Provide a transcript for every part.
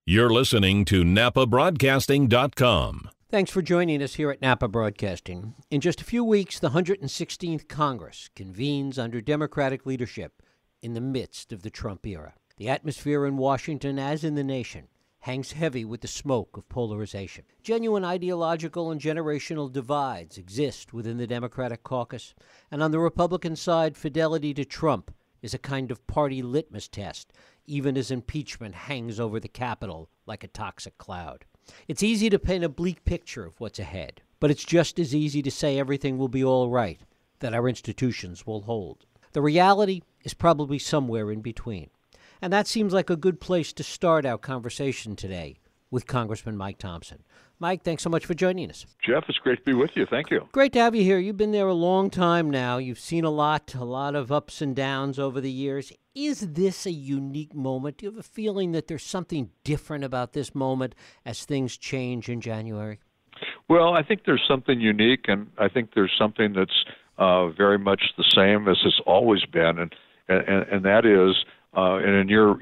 You're listening to NAPAbroadcasting.com. Thanks for joining us here at Napa Broadcasting. In just a few weeks, the 116th Congress convenes under Democratic leadership in the midst of the Trump era. The atmosphere in Washington, as in the nation, hangs heavy with the smoke of polarization. Genuine ideological and generational divides exist within the Democratic caucus, and on the Republican side, fidelity to Trump is a kind of party litmus test, even as impeachment hangs over the Capitol like a toxic cloud. It's easy to paint a bleak picture of what's ahead, but it's just as easy to say everything will be all right, that our institutions will hold. The reality is probably somewhere in between. And that seems like a good place to start our conversation today with Congressman Mike Thompson. Mike, thanks so much for joining us. Jeff, it's great to be with you. Thank you. Great to have you here. You've been there a long time now. You've seen a lot of ups and downs over the years. Is this a unique moment? Do you have a feeling that there's something different about this moment as things change in January? Well, I think there's something unique, and I think there's something that's very much the same as it's always been, and that is, and in your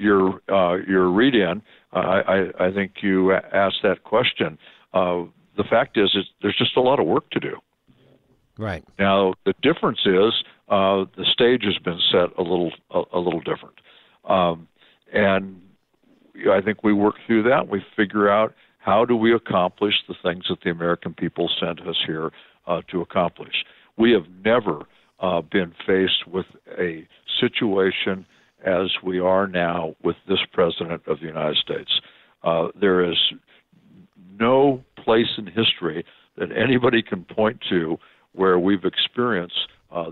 read-in, I think you asked that question. The fact is there's just a lot of work to do. Right. Now, the difference is the stage has been set a little different. And I think we work through that. We figure out how do we accomplish the things that the American people sent us here to accomplish. We have never been faced with a situation as we are now with this President of the United States. There is no place in history that anybody can point to where we've experienced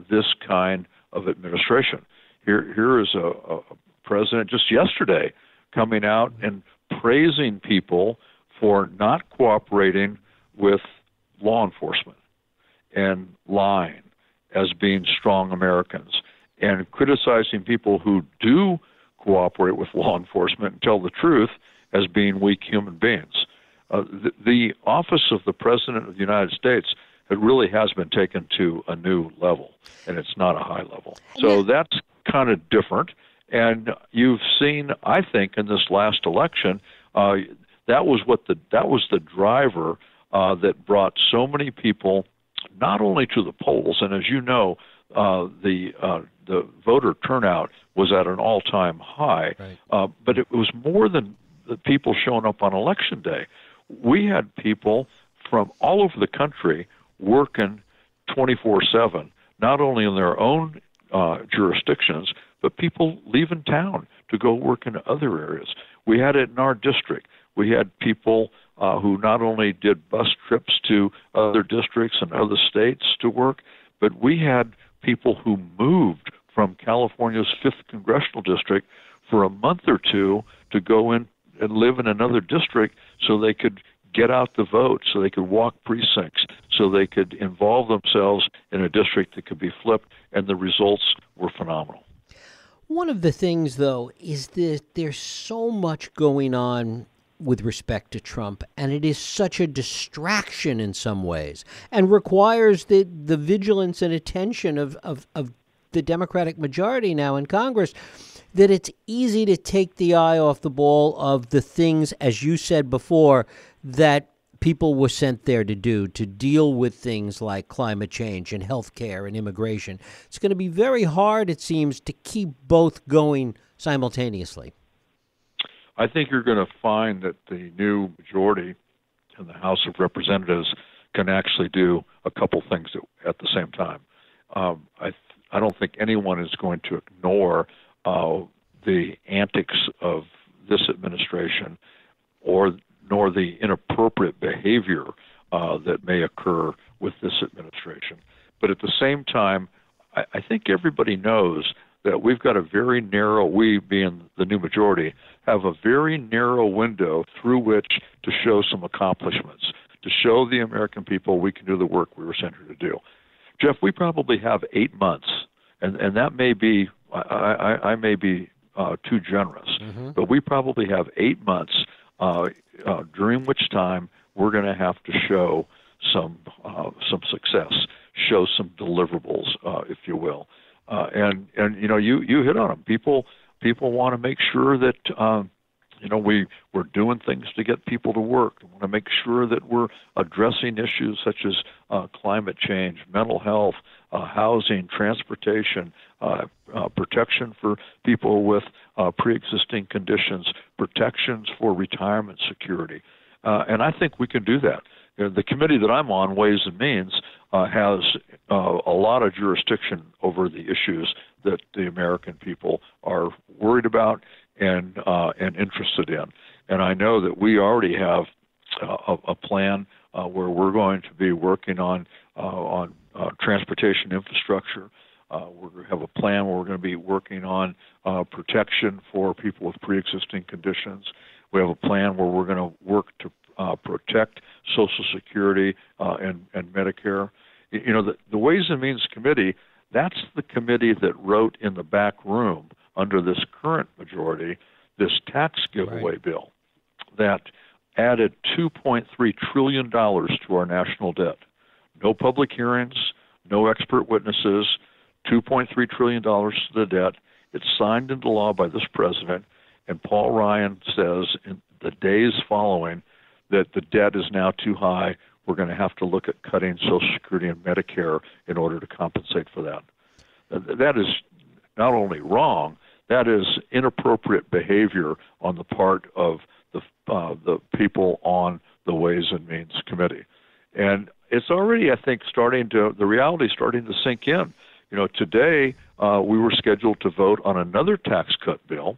this kind of administration. Here is a president just yesterday coming out and praising people for not cooperating with law enforcement and lying as being strong Americans, and criticizing people who do cooperate with law enforcement and tell the truth as being weak human beings. The office of the President of the United States, it really has been taken to a new level, and it's not a high level. So that's kind of different. And you've seen, I think, in this last election, that was the driver that brought so many people not only to the polls, and as you know, the voter turnout was at an all-time high, right. But it was more than the people showing up on Election Day. We had people from all over the country working 24/7, not only in their own jurisdictions, but people leaving town to go work in other areas. We had it in our district. We had people who not only did bus trips to other districts and other states to work, but we had people who moved from California's 5th Congressional District for a month or two to go in and live in another district so they could get out the vote, so they could walk precincts, so they could involve themselves in a district that could be flipped, and the results were phenomenal. One of the things, though, is that there's so much going on with respect to Trump, and it is such a distraction in some ways and requires the vigilance and attention of the Democratic majority now in Congress, that it's easy to take the eye off the ball of the things, as you said before, that people were sent there to do, to deal with things like climate change and health care and immigration. It's going to be very hard, it seems, to keep both going simultaneously. I think you're going to find that the new majority in the House of Representatives can actually do a couple things at the same time. I don't think anyone is going to ignore the antics of this administration nor the inappropriate behavior that may occur with this administration. But at the same time, I think everybody knows that we've got a very narrow, we being the new majority, have a very narrow window through which to show some accomplishments, to show the American people we can do the work we were sent here to do. Jeff, we probably have 8 months, and that may be, I may be too generous, but we probably have 8 months during which time we're going to have to show some success, show some deliverables, if you will. And you know, you hit on them. People want to make sure that We're doing things to get people to work. We want to make sure that we're addressing issues such as climate change, mental health, housing, transportation, protection for people with pre-existing conditions, protections for retirement security. And I think we can do that. The committee that I'm on, Ways and Means, has a lot of jurisdiction over the issues that the American people are worried about and interested in. And I know that we already have a plan where we're going to be working on transportation infrastructure. We're going to have a plan where we're going to be working on protection for people with pre-existing conditions. We have a plan where we're going to work to protect Social Security and Medicare. The Ways and Means Committee, that's the committee that wrote in the back room under this current majority this tax giveaway bill that added $2.3 trillion to our national debt. No public hearings, no expert witnesses, $2.3 trillion to the debt. It's signed into law by this president, and Paul Ryan says in the days following that the debt is now too high. We're going to have to look at cutting Social Security and Medicare in order to compensate for that. That is not only wrong, that is inappropriate behavior on the part of the people on the Ways and Means Committee. And it's already, I think, the reality starting to sink in. Today we were scheduled to vote on another tax cut bill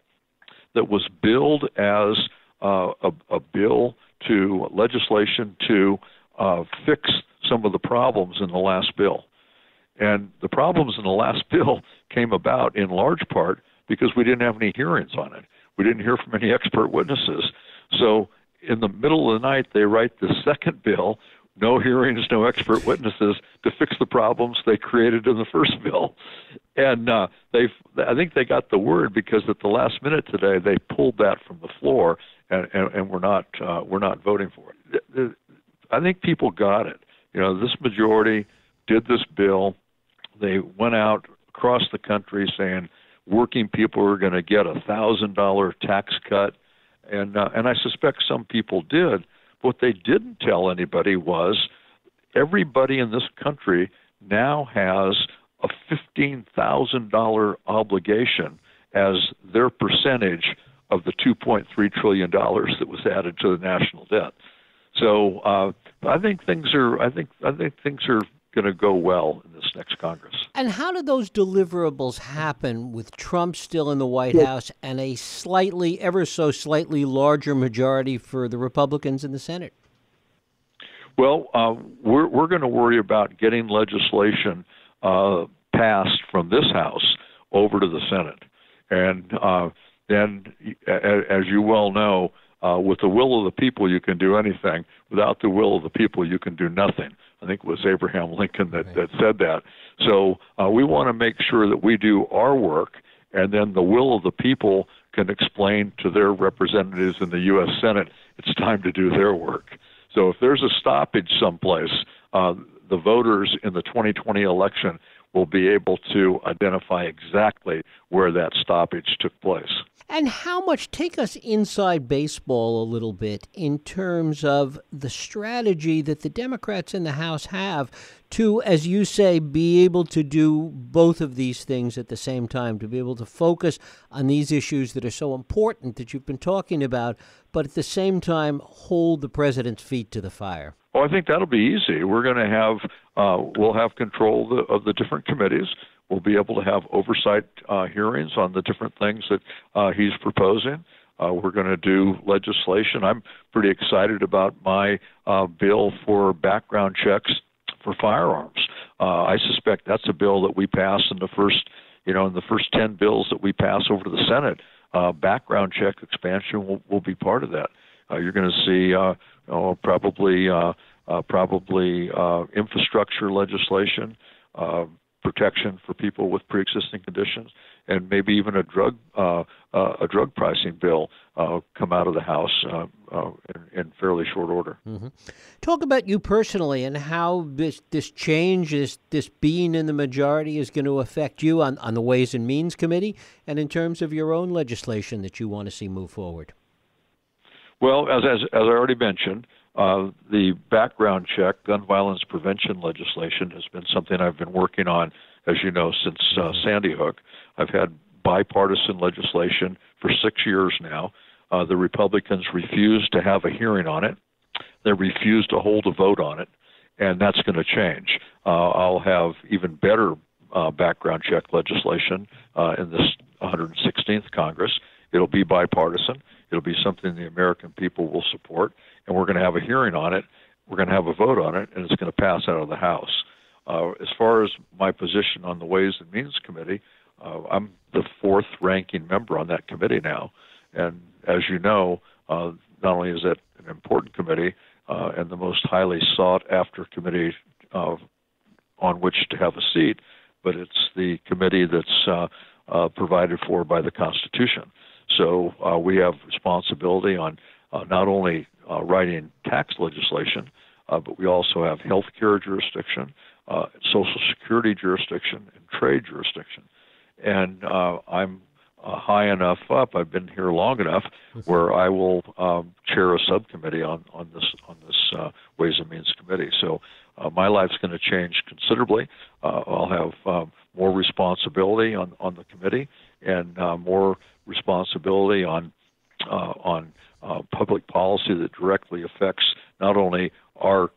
that was billed as a bill to legislation to fix some of the problems in the last bill. And the problems in the last bill came about in large part because we didn't have any hearings on it. We didn't hear from any expert witnesses. So in the middle of the night, they write the second bill, no hearings, no expert witnesses, to fix the problems they created in the first bill. And I think they got the word because at the last minute today, they pulled that from the floor, and we're not voting for it. I think people got it. This majority did this bill. They went out across the country saying working people are going to get a $1,000 tax cut, and I suspect some people did. What they didn't tell anybody was everybody in this country now has a $15,000 obligation as their percentage of the $2.3 trillion that was added to the national debt. So I think things are going to go well in this next Congress. And how do those deliverables happen with Trump still in the White House and a ever so slightly larger majority for the Republicans in the Senate? Well, we're going to worry about getting legislation passed from this House over to the Senate. And then, as you well know, with the will of the people, you can do anything. Without the will of the people, you can do nothing. I think it was Abraham Lincoln that said that. So we want to make sure that we do our work, and then the will of the people can explain to their representatives in the U.S. Senate it's time to do their work. So if there's a stoppage someplace, the voters in the 2020 election will be able to identify exactly where that stoppage took place. And how much, take us inside baseball a little bit in terms of the strategy that the Democrats in the House have to, as you say, be able to do both of these things at the same time, to be able to focus on these issues that are so important that you've been talking about, but at the same time hold the president's feet to the fire? Well, I think that'll be easy. We're going to have, we'll have control of the different committees. We'll be able to have oversight hearings on the different things that he's proposing. We're going to do legislation. I'm pretty excited about my bill for background checks for firearms. I suspect that's a bill that we pass in the first 10 bills that we pass over to the Senate. Background check expansion will be part of that. You're going to see probably infrastructure legislation, protection for people with pre-existing conditions, and maybe even a drug pricing bill come out of the House in fairly short order. Mm-hmm. Talk about you personally and how this change, this being in the majority, is going to affect you on the Ways and Means Committee and in terms of your own legislation that you want to see move forward. Well, as I already mentioned, the background check, gun violence prevention legislation has been something I've been working on, as you know, since Sandy Hook. I've had bipartisan legislation for 6 years now. The Republicans refused to have a hearing on it. They refused to hold a vote on it, and that's going to change. I'll have even better background check legislation in this 116th Congress. It'll be bipartisan. It'll be something the American people will support, and we're going to have a hearing on it. We're going to have a vote on it, and it's going to pass out of the House. As far as my position on the Ways and Means Committee, I'm the fourth-ranking member on that committee now. And as you know, not only is that an important committee and the most highly sought-after committee on which to have a seat, but it's the committee that's provided for by the Constitution. So we have responsibility on not only writing tax legislation, but we also have health care jurisdiction, Social Security jurisdiction, and trade jurisdiction. And I'm high enough up, I've been here long enough, where I will chair a subcommittee on this Ways and Means Committee. So my life's going to change considerably. I'll have more responsibility on the committee and more responsibility on public policy that directly affects not only our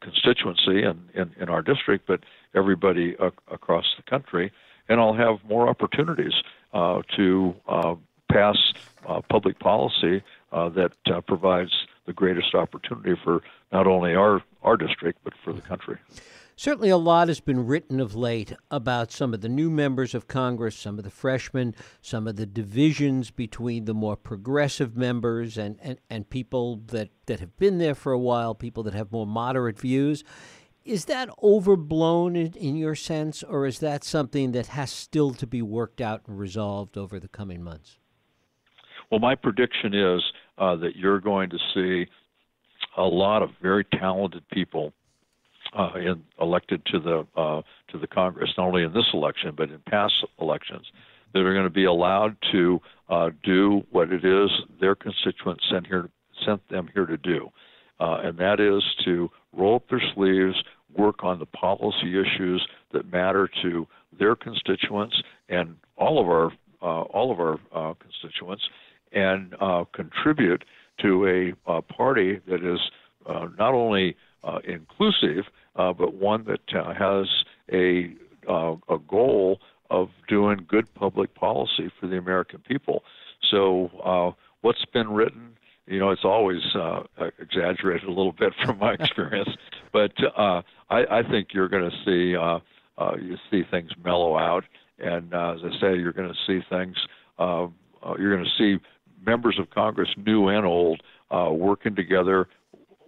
constituency in our district, but everybody across the country. And I'll have more opportunities to pass public policy that provides the greatest opportunity for not only our district, but for the country. Certainly a lot has been written of late about some of the new members of Congress, some of the freshmen, some of the divisions between the more progressive members and people that have been there for a while, people that have more moderate views. Is that overblown in your sense, or is that something that has still to be worked out and resolved over the coming months? Well, my prediction is that you're going to see a lot of very talented people elected to the Congress, not only in this election but in past elections, that are going to be allowed to do what it is their constituents sent them here to do, and that is to roll up their sleeves, work on the policy issues that matter to their constituents and all of our constituents, and contribute to a party that is not only inclusive, but one that has a goal of doing good public policy for the American people. So what's been written, it's always exaggerated a little bit from my experience, but I think you're going to see things mellow out, and as I say, you're going to see things. You're going to see members of Congress, new and old, working together,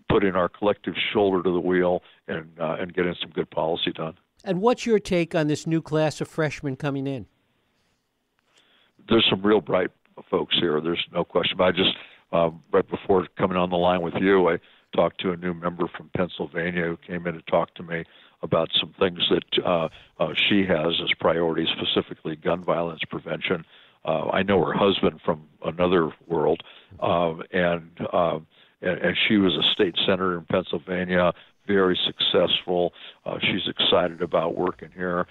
putting our collective shoulder to the wheel, and getting some good policy done. And what's your take on this new class of freshmen coming in? There's some real bright folks here. There's no question. But I just, right before coming on the line with you, I talked to a new member from Pennsylvania who came in to talk to me about some things that she has as priorities, specifically gun violence prevention. I know her husband from another world, and she was a state senator in Pennsylvania, very successful. She's excited about working here.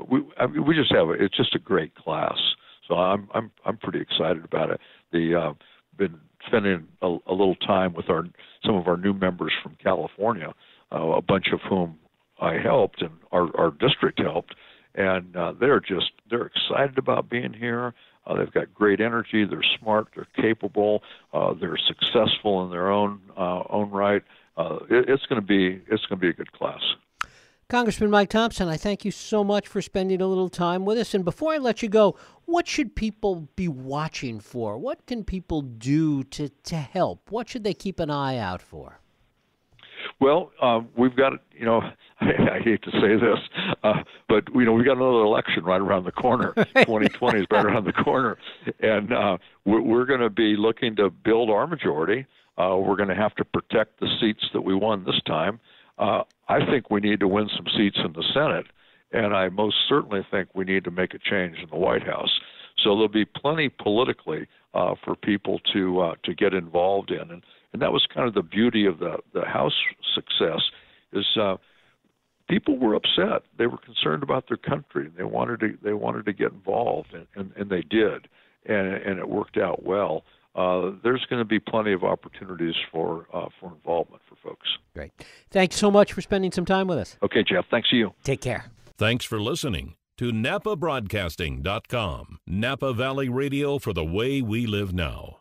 We just have it's just a great class. So I'm pretty excited about it. Been spending a little time with some of our new members from California, a bunch of whom I helped and our district helped, and they're excited about being here. They've got great energy. They're smart. They're capable. They're successful in their own right. It's going to be a good class. Congressman Mike Thompson, I thank you so much for spending a little time with us. And before I let you go, what should people be watching for? What can people do to help? What should they keep an eye out for? Well, we've got, I hate to say this, but, we got another election right around the corner. 2020 is right around the corner. And we're going to be looking to build our majority. We're going to have to protect the seats that we won this time. I think we need to win some seats in the Senate, and I most certainly think we need to make a change in the White House. so there'll be plenty politically for people to get involved in, and that was kind of the beauty of the House success is. People were upset. They were concerned about their country. They wanted to get involved, and they did, and it worked out well. There's going to be plenty of opportunities for involvement for folks. Great. Thanks so much for spending some time with us. Okay, Jeff. Thanks to you. Take care. Thanks for listening to NAPAbroadcasting.com. Napa Valley Radio for the way we live now.